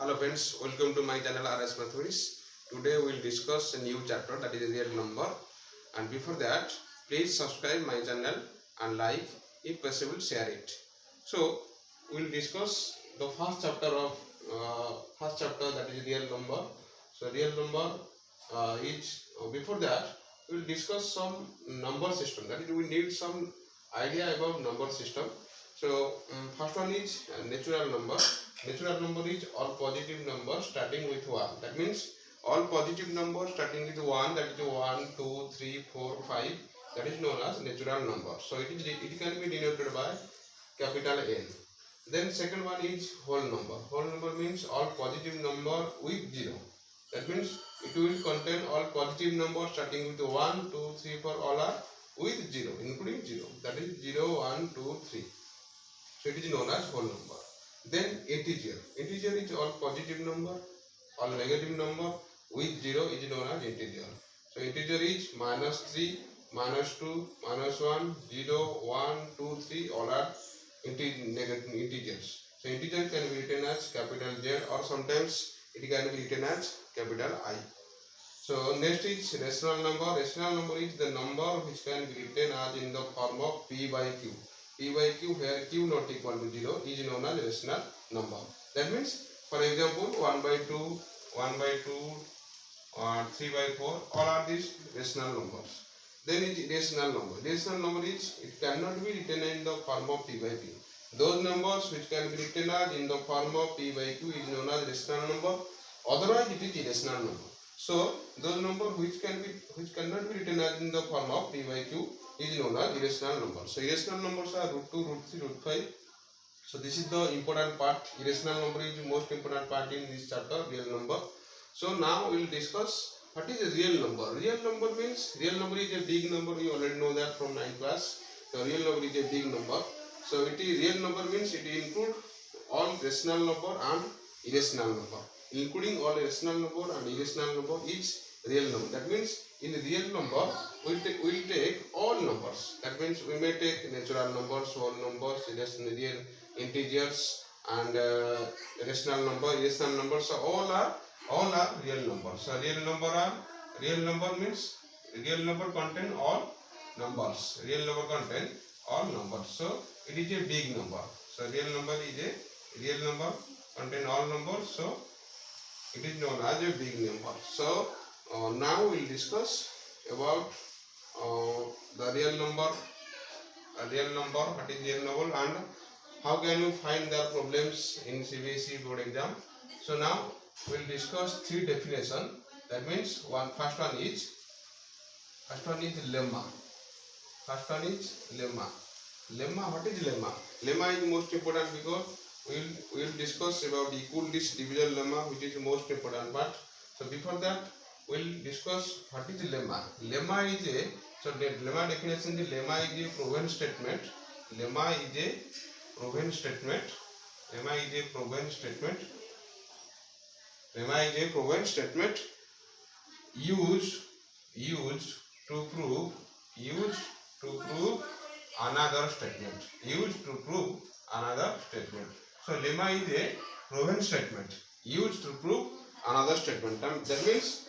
Hello friends, welcome to my channel RS Mathematics. Today we will discuss a new chapter, that is a real number. And before that, please subscribe my channel and like, if possible share it. So we will discuss the first chapter, that is real number. So real number is before that we will discuss some number system, that is we need some idea about number system. So first one is natural number. Natural number is all positive numbers starting with 1. That means all positive numbers starting with 1, that is 1, 2, 3, 4, 5, that is known as natural number. So it can be denoted by capital N. Then second one is whole number. Whole number means all positive number with 0. That means it will contain all positive numbers starting with 1, 2, 3, 4, all are with 0, including 0. That is 0, 1, 2, 3. So it is known as whole number. Then integer. Integer is all positive number, all negative number with 0 is known as integer. So integer is -3, -2, -1, 0, 1, 2, 3, all are negative integers. So integer can be written as capital Z, or sometimes it can be written as capital I. So next is rational number. Rational number is the number which can be written as in the form of P by Q. P by Q, where Q not equal to 0, is known as rational number. That means, for example, 1 by 2, 1 by 2, or 3 by 4, all are these rational numbers. Then it is rational number. Rational number is, it cannot be written in the form of P by Q. Those numbers which can be written as in the form of P by Q is known as rational number. Otherwise, it is irrational number. So those numbers which cannot be written as in the form of P by Q is known as irrational numbers. So irrational numbers are √2, √3, √5. So this is the important part. Irrational number is the most important part in this chapter, real number. So now we will discuss what is a real number. Real number means, real number is a big number. You already know that from 9th class. The real number is a big number. So it is real number means it include all rational number and irrational number. Including all rational number and irrational number is real number. That means in real number we will take all numbers. That means we may take natural numbers, whole numbers, real integers, and rational number, irrational numbers. So all are real numbers. So real number means real number contain all numbers. Real number contain all numbers. So it is a big number. So real number contain all numbers. So it is known as a big number. So now we will discuss about the real number. What is real number, and how can you find their problems in CBSE board exam. So now we will discuss 3 definitions. That means first one is lemma. Lemma, what is lemma? Lemma is most important because we will discuss about equal list division lemma, which is the most important part. So before that we will discuss what is lemma. Lemma is the lemma definition. The lemma is a proven statement. Lemma is a proven statement used to prove another statement. So lemma is a proven statement used to prove another statement. That means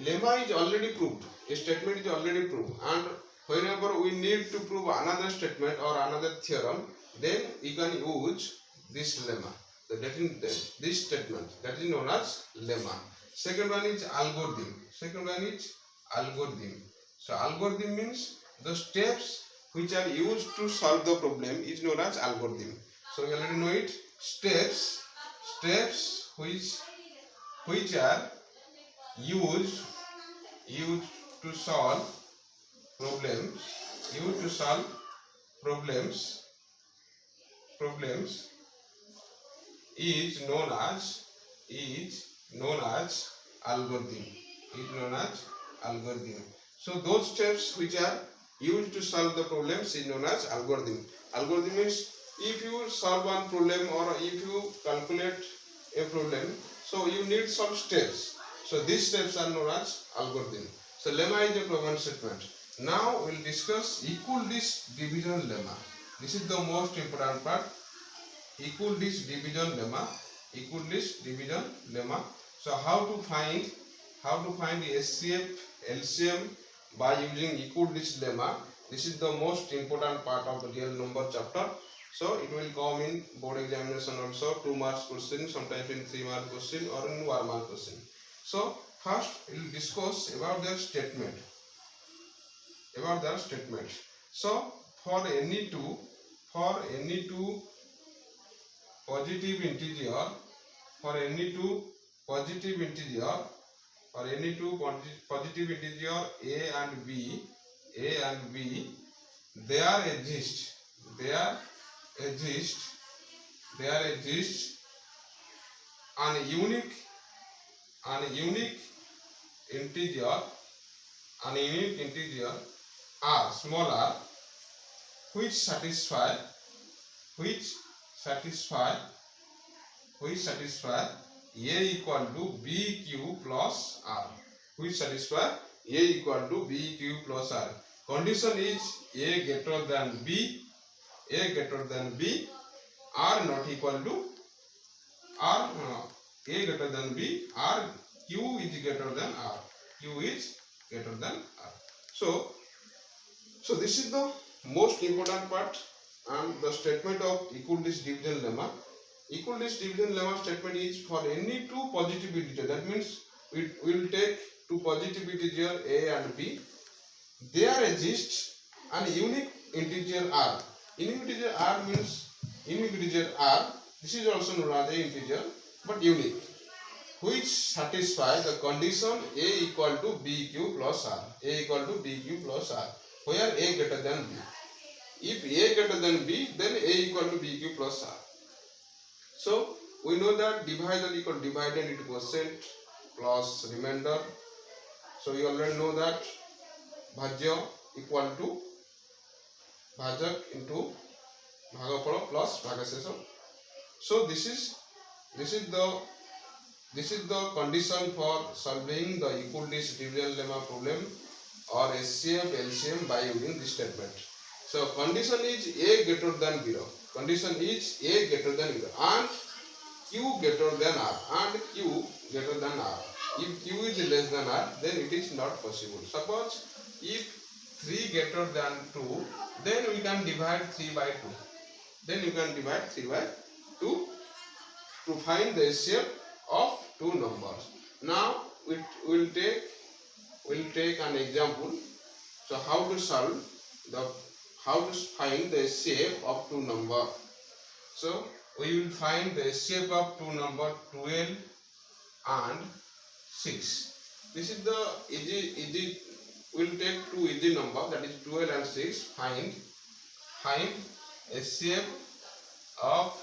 lemma is already proved. A statement is already proved, and whenever we need to prove another statement or another theorem, then we can use this lemma. This statement, that is known as lemma. Second one is algorithm. So algorithm means the steps which are used to solve the problem is known as algorithm. So you already know it. Steps which are used to solve problems is known as algorithm. So those steps which are used to solve the problems is known as algorithm. Algorithm means if you solve one problem or if you calculate a problem, so you need some steps. So these steps are known as algorithm. So lemma is a proven statement. Now we will discuss equal list division lemma. This is the most important part. Equal list division lemma. equal list division lemma. So how to find the SCF LCM by using equal list lemma? This is the most important part of the real number chapter. So it will come in board examination also, 2 marks question, sometimes in 3 mark question or in 1 mark question. So first we will discuss about the statement. So for any two positive integer, a and b, there exists an unique integer r, small r, which satisfy a equal to bq plus r, Condition is a greater than b, r not equal to r, a greater than b, r, q is greater than r, So this is the most important part, and the statement of equal list division lemma. Equal list division lemma statement is for any two positive integers. That means we will take two positive integers a and b. There exists an unique integer r. Unique integer r means this is also known as a integer but unique, which satisfy the condition a equal to bq plus r. Where a greater than b. If a greater than b, then a equal to bq plus r. So we know that divisor equal dividend into quotient plus remainder. So you already know that bhajya equal to bhajak into bhagapala plus bhagashesha. So this is the condition for solving the equal list division lemma problem or SCF LCM by using this statement. So condition is a greater than 0. And q greater than r. If q is less than r, then it is not possible. Suppose if 3 greater than 2, then we can divide 3 by 2. To find the SCF of two numbers. Now we'll take an example. So how to find the SCF of two numbers. So we will find the SCF of two numbers 12 and 6. This is the easy. We'll take two easy numbers, that is 12 and 6. Find SCF of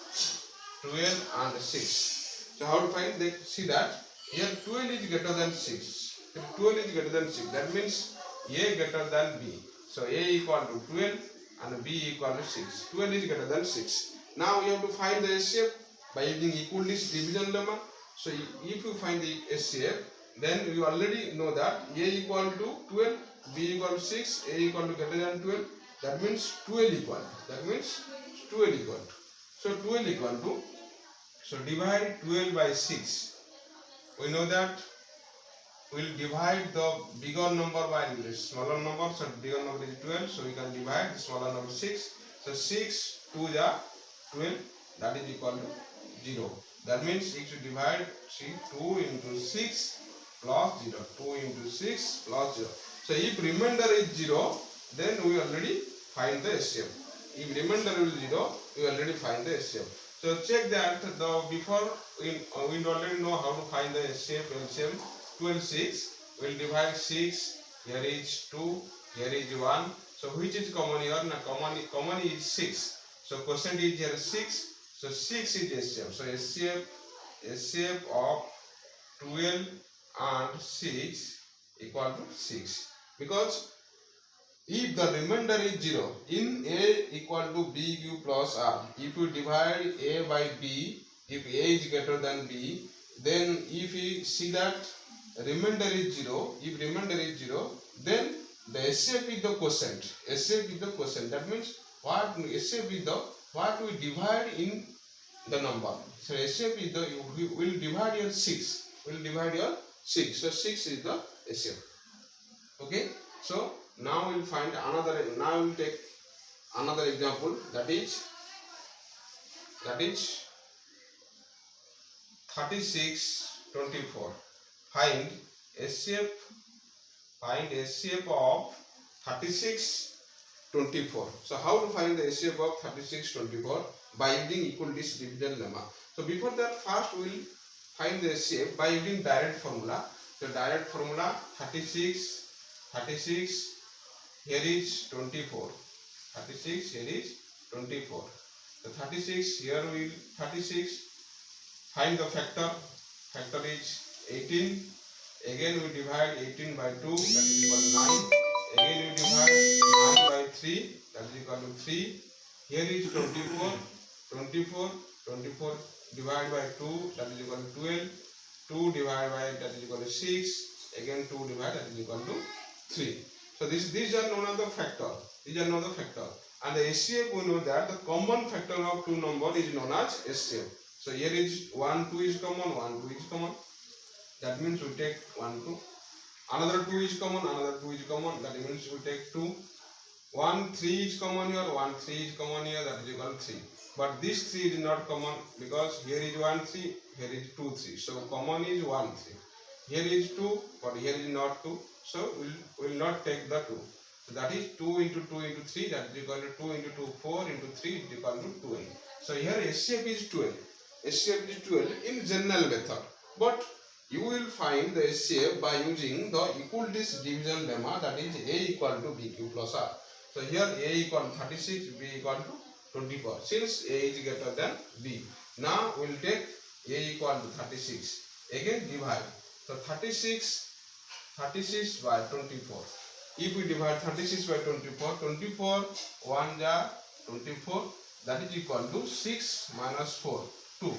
12 and 6. So how to find? See that here 12 is greater than 6. If 12 is greater than 6, that means a greater than b. So a equal to 12 and b equal to 6. 12 is greater than 6. Now we have to find the SCF by using equal list division lemma. So if you find the SCF, then you already know that a equal to 12, b equal to 6, a equal to greater than 12. That means 12 equal. So 12 equal to. So divide 12 by 6. We know that we will divide the bigger number by the smaller number. So bigger number is 12. So we can divide the smaller number 6. So 6 2 is 12. That is equal to 0. That means if you divide 2 into 6 plus 0. 2 into 6 plus 0. So if remainder is 0, then we already find the SCF. If remainder is 0, we already find the SCF. So check that before we already know how to find the SCF LCM. 12 6. We will divide 6. Here is 2. Here is 1. So which is common here? Now common is 6. So quotient is here 6. So 6 is SCF. So SCF of 12 and 6 equal to 6. Because if the remainder is 0, in a equal to bq plus r, if you divide a by b, if a is greater than b, then if we see that remainder is 0, if remainder is 0, then the SCF is the quotient. That means what SCF is what we divide in the number. So SCF is the, we will divide your 6. Will divide your 6. So 6 is the SCF. Okay. So now we'll find another. Now we'll take another example, that is 3624. Find SCF. Find SCF of 3624. So how to find the SCF of 3624? By using equalities division lemma. So before that, first we will find the SCF by using direct formula. So direct formula 36, here is 24. 36, here is 24. So 36, here we 36. Find the factor. Factor is 18. Again we divide 18 by 2, that is equal to 9. Again we divide 9 by 3, that is equal to 3. Here is 24. 24 divided by 2, that is equal to 12. 2 divided by, that is equal to 6. Again 2 divided, that is equal to 3. So these are known as the factor. These are known as the factor. And the SCF, we know that the common factor of two numbers is known as SCF. So here is 1, 2 is common, 1, 2 is common. That means we take 1, 2. Another 2 is common, another 2 is common. That means we take 2. 1, 3 is common here, 1, 3 is common here. That is equal to 3. But this 3 is not common because here is 1, 3, here is 2, 3. So common is 1, 3. Here is 2, but here is not 2. So we will not take the 2. So that is 2 into 2 into 3. That is equal to 2 into 2, 4 into 3 is equal to 12. So here SCF is 12. SCF is 12 in general method. But you will find the SCF by using the equalities division lemma, that is A equal to BQ plus R. So here A equal to 36, B equal to 24. Since A is greater than B. Now we will take A equal to 36. Again divide. So 36 by 24. If we divide 36 by 24, 24 1 ja 24, that is equal to 6 minus 4, 2.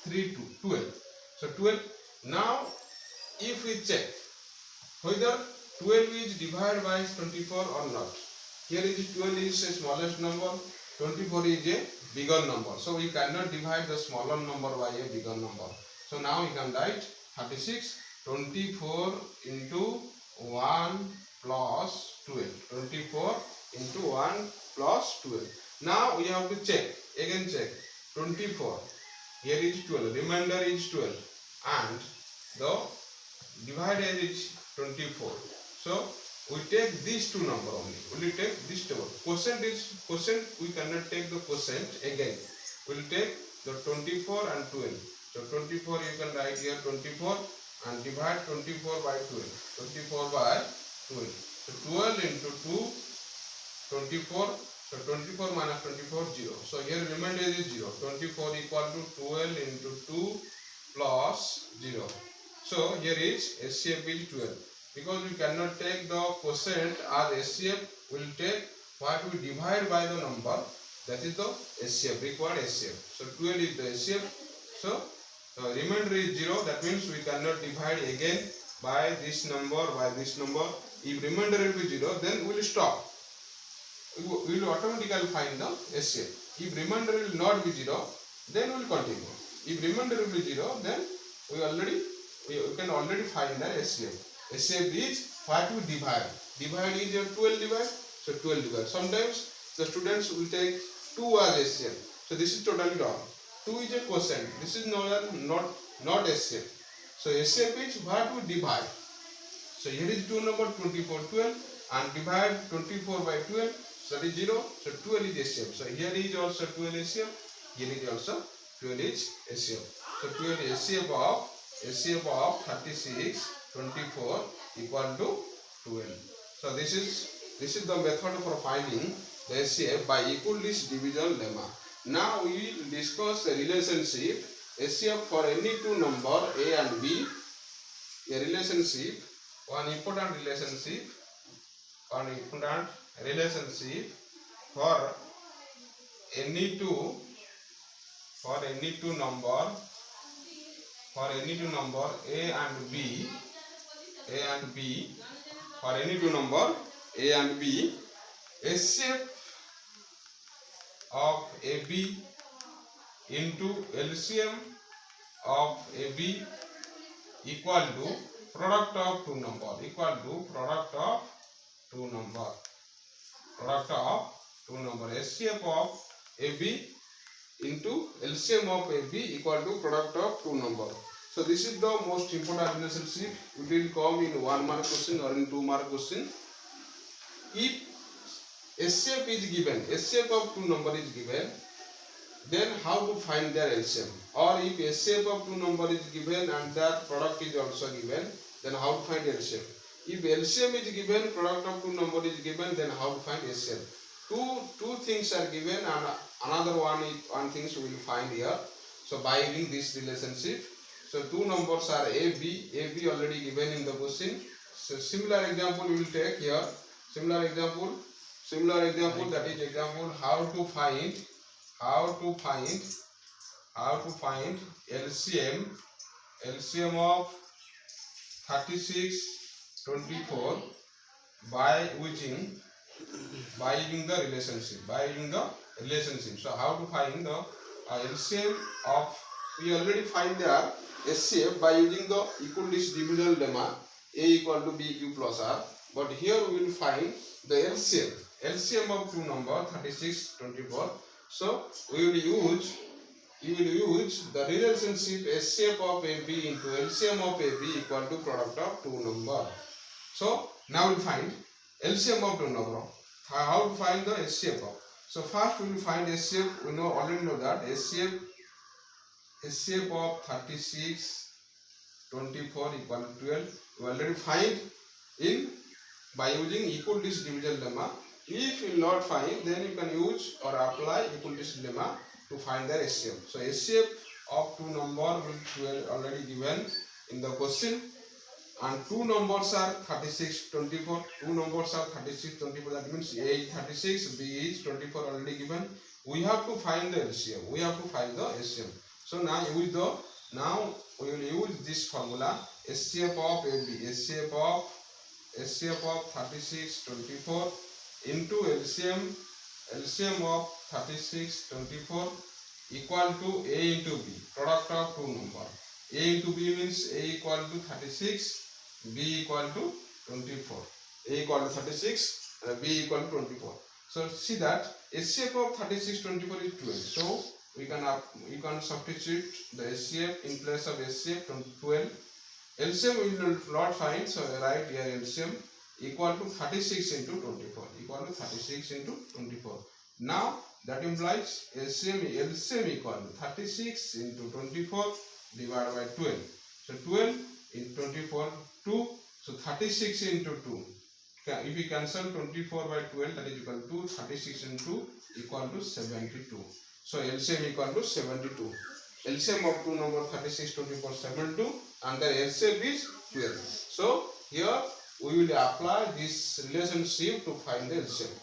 3, 2, 12. So 12. Now if we check whether 12 is divided by 24 or not. Here is 12 is the smallest number, 24 is a bigger number. So we cannot divide the smaller number by a bigger number. So now we can write 36, 24 into 1 plus 12. 24 into 1 plus 12. Now we have to check. Again check. 24. Here is 12. Remainder is 12. And the divided is 24. So we take these two number only. Only take this two. Quotient is quotient. We cannot take the quotient again. We will take the 24 and 12. So 24 you can write here 24 and divide 24 by 12. 24 by 12. So 12 into 2, 24. So 24 minus 24, 0. So here remainder is 0. 24 equal to 12 into 2 plus 0. So here is SCF is 12. Because we cannot take the quotient as SCF, we will take what we divide by the number. That is the SCF, required SCF. So 12 is the SCF. So remainder is 0. That means we cannot divide again by this number, by this number. If remainder will be 0, then we will stop. We will automatically find the SCF. If remainder will not be 0, then we will continue. If remainder will be 0, then we can already find the SCF. SCF is what we divide. Divide is your 12 divide. So 12 divide. Sometimes the students will take 2 as SCF. So this is totally wrong. 2 is a quotient. This is not SCF. So SCF is what we divide. So here is 2 number 24, 12 and divide 24 by 12. So that is 0. So 12 is SCF. So here is also 12 SCF. Here is also 12 is SCF. So 12 is SCF of 36, 24 equal to 12. So this is the method for finding the SCF by equalities division lemma. Now we will discuss the relationship SCF for any two number A and B. A relationship, one important relationship for any two number A and B, for any two number A and B, SCF of AB into LCM of AB equal to product of two number, equal to product of two number, product of two number. SCF of AB into LCM of AB equal to product of two number. So this is the most important relationship. It will come in 1 mark question or in 2 mark question. If SCF is given, SCF of two number is given, then how to find their LCM? Or if SCF of two number is given and their product is also given, then how to find LCM? If LCM is given, product of two number is given, then how to find SCM? Two things are given and another one things we will find here. So by using this relationship, so two numbers are AB already given in the question. So similar example we will take here. Similar example that is example how to find LCM of 36, 24 by using the relationship. So how to find the LCM of, we already find their SCF by using the equal list division lemma A equal to BQ plus R. But here we will find the LCM of two number 36, 24. So we will use the relationship SCF of AB into LCM of AB equal to product of two number. So now we will find LCM of two number. How to find the SCF of? So first we will find SCF. We already know that SCF of 36, 24 equal to 12. We already find by using equal list division lemma. If you will not find, then you can use or apply equal list lemma to find the SCF. So SCF of two number will already given in the question, and two numbers are 36, 24. Two numbers are 36, 24. That means A is 36, B is 24 already given. We have to find the LCM. We have to find the SCM. So now we will use this formula SCF of AB, SCF of 36, 24 into LCM of 36, 24 equal to A into B, product of two number. A into B means A equal to 36, B equal to 24. A equal to 36, B equal to 24. So see that SCF of 36, 24 is 12. So you can substitute the SCF in place of SCF from 12. LCM we will not find, so write here LCM equal to 36 into 24. Equal to 36 into 24. Now that implies LCM equal to 36 into 24 divided by 12. So 12 into 24, 2. So 36 into 2. If we cancel 24 by 12, that is equal to 36 into equal to 72. So LCM equal to 72. LCM of two number 36, 24, 72, and the LCM is 12. So here we will apply this relationship to find the LCM.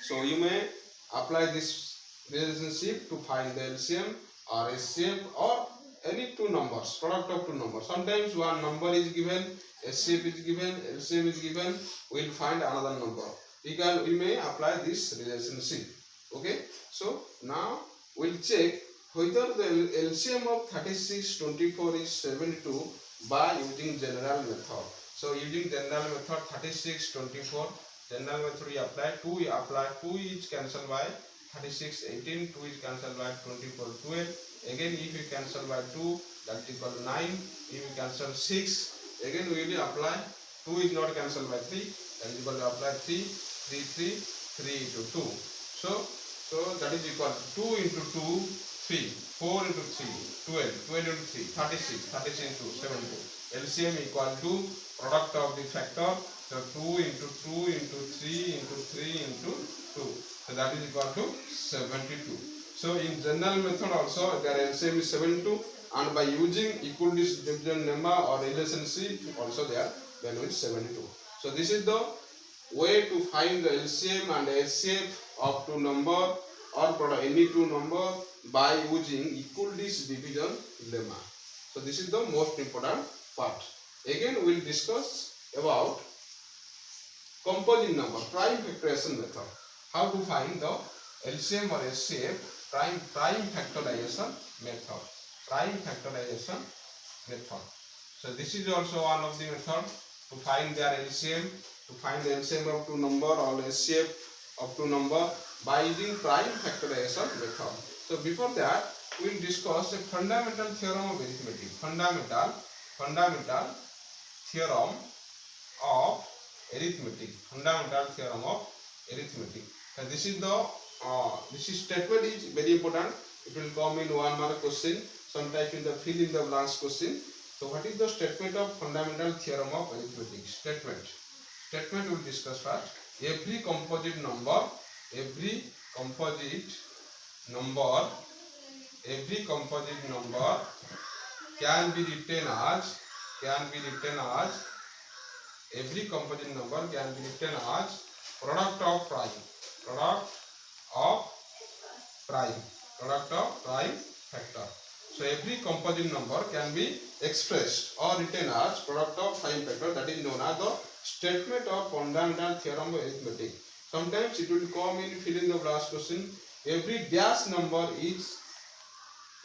So you may apply this relationship to find the LCM or SCF or any two numbers, product of two numbers. Sometimes one number is given, SCF is given, LCM is given, we will find another number. We may apply this relationship. Okay. So now we will check whether the LCM of 36, 24 is 72 by using general method. So using general method 36, 24, general method we apply 2, is cancelled by 36, 18, 2 is cancelled by 24, 12. Again if you cancel by 2, that is equal to 9. If you cancel 6, again we will apply 2 is not cancelled by 3, that is equal to apply 3 into 2. So that is equal to 2 into 2, 3, 4 into 3, 12, 12 into 3, 36, 36 into 72. LCM equal to product of the factor. So 2 into 2 into 3 into 3 into 2. So that is equal to 72. So in general method also their LCM is 72, and by using equal division lemma or relationship also their value is 72. So this is the way to find the LCM and SCF of two number or product any two number by using equal division lemma. So this is the most important part. Again we will discuss about composite number, prime factorization method. How to find the LCM or SCF prime factorization method. Prime factorization method. So this is also one of the method to find their LCM, to find the LCM of two number or HCF of two number by using prime factorization method. So before that, we will discuss a fundamental theorem of arithmetic. Fundamental theorem of arithmetic. Fundamental theorem of arithmetic. And this is the this is statement is very important. It will come in 1 mark question, sometimes in the fill in the blanks question. So what is the statement of fundamental theorem of arithmetic? Statement we will discuss first. Every composite number can be written as product of prime factor. So every composite number can be expressed or written as product of prime factor. That is known as the statement of fundamental theorem of arithmetic. Sometimes it will come in fill in the blanks question. Every dash number is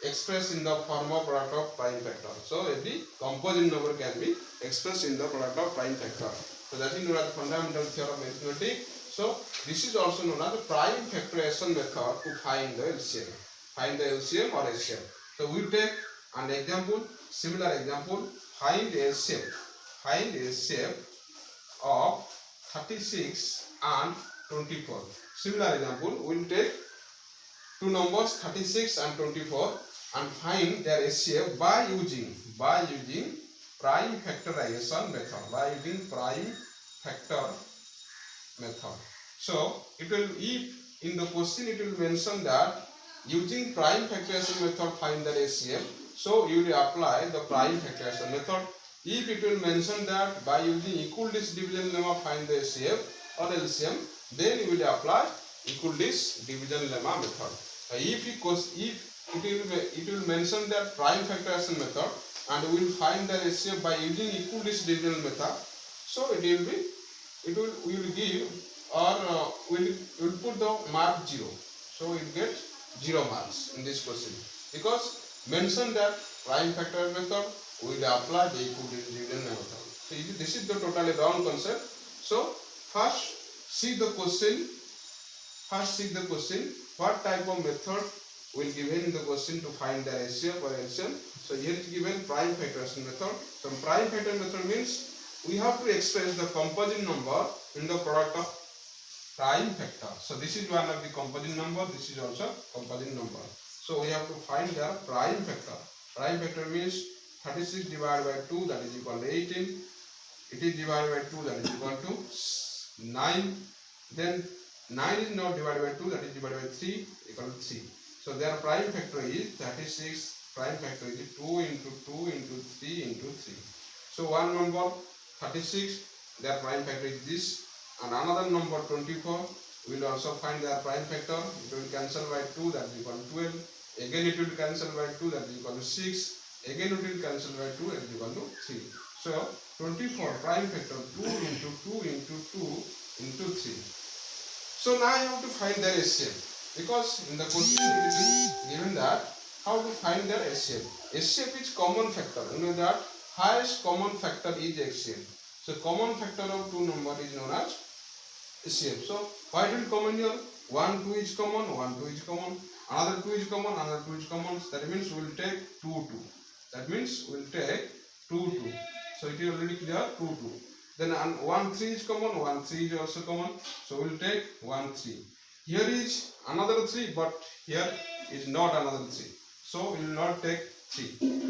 expressed in the form of product of prime factor. So every composite number can be expressed in the product of prime factor. So that is known as the fundamental theorem of arithmetic. So this is also known as the prime factorization method to find the LCM. Find the LCM or HCM. So we will take an example, similar example. Find LCM of 36 and 24. Similar example, we will take two numbers 36 and 24 and find their HCF by using prime factorization method. So it will, if in the question it will mention that using prime factorization method find the HCF, so you will apply the prime factorization method. If it will mention that by using equal digit division lemma find the HCF or LCM, then you will apply equal digit division lemma method. If it will mention that prime factorization method and we will find the HCF by using equal digit division method, so we will give or we will put the mark 0. So we will get 0 marks in this question because mention that prime factorization method, we will apply the equal digit division method. So this is the totally wrong concept. So first see the question. What type of method will given in the question to find the HCF or LCM. So here is given prime factorization method. So prime factorization method means we have to express the composite number in the product of prime factor. So this is one of the composite number. This is also composite number. So we have to find the prime factor. Prime factor means 36 divided by 2, that is equal to 18. It is divided by 2, that is equal to 9. Then 9 is now divided by 2, that is divided by 3, equal to 3. So their prime factor is 36. Prime factor is 2 into 2 into 3 into 3. So one number 36, their prime factor is this, and another number 24. We will also find their prime factor. It will cancel by 2, that is equal to 12. Again it will cancel by 2, that is equal to 6. Again it will cancel by 2, that is equal to 3. So 24 prime factor 2 into 2 into 2 into 3. So now I have to find their HCF because in the question it is given that how to find their HCF. HCF is common factor. You know that highest common factor is HCF. So common factor of two number is known as HCF. So what will common here? 1, 2 is common, 1, 2 is common, another 2 is common, another 2 is common. That means we will take 2, 2. That means we will take 2, 2. So it is already clear 2, 2. Then 1, 3 is common, 1, 3 is also common. So we will take 1, 3. Here is another 3, but here is not another 3. So we will not take 3.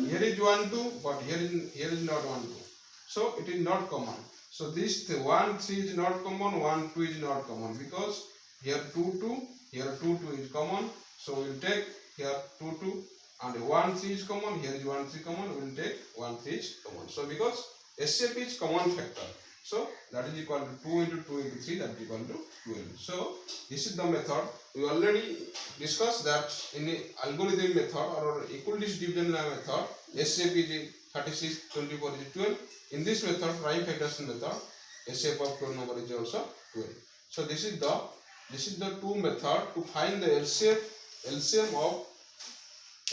Here is 1, 2, but here is not 1, 2. So it is not common. So this 1, 3 is not common, 1, 2 is not common because here 2, 2, here 2, 2 is common. So we will take here 2, 2, and 1, 3 is common, here is 1, 3 common, we will take 1, 3 is common. So because HCF is common factor, so that is equal to 2 into 2 into 3, that is equal to 12. So this is the method. We already discussed that in the algorithm method or equal digit division method, HCF is 36, 24 is 12. In this method, prime factorization method, HCF of 12 number is also 12. So this is the two method to find the HCF LCM of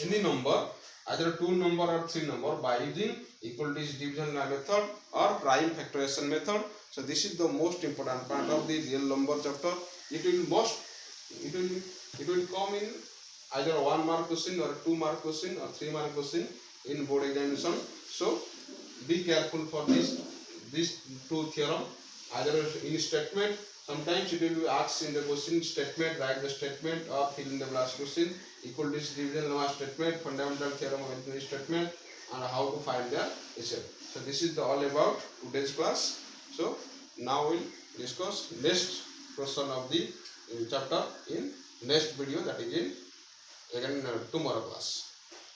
any number, either 2 number or 3 number, by using equalities division method or prime factorization method. So this is the most important part of the real number chapter. It will come in either 1 mark question or 2 mark question or 3 mark question in board examination. So be careful for these two theorem. Either in statement, sometimes it will be asked in the question statement, write the statement or fill in the blank question. Equalities division lemma statement, fundamental theorem of arithmetic statement, and how to find the HL. So this is all about today's class. So now we'll discuss next question of the chapter in next video, that is in again tomorrow class.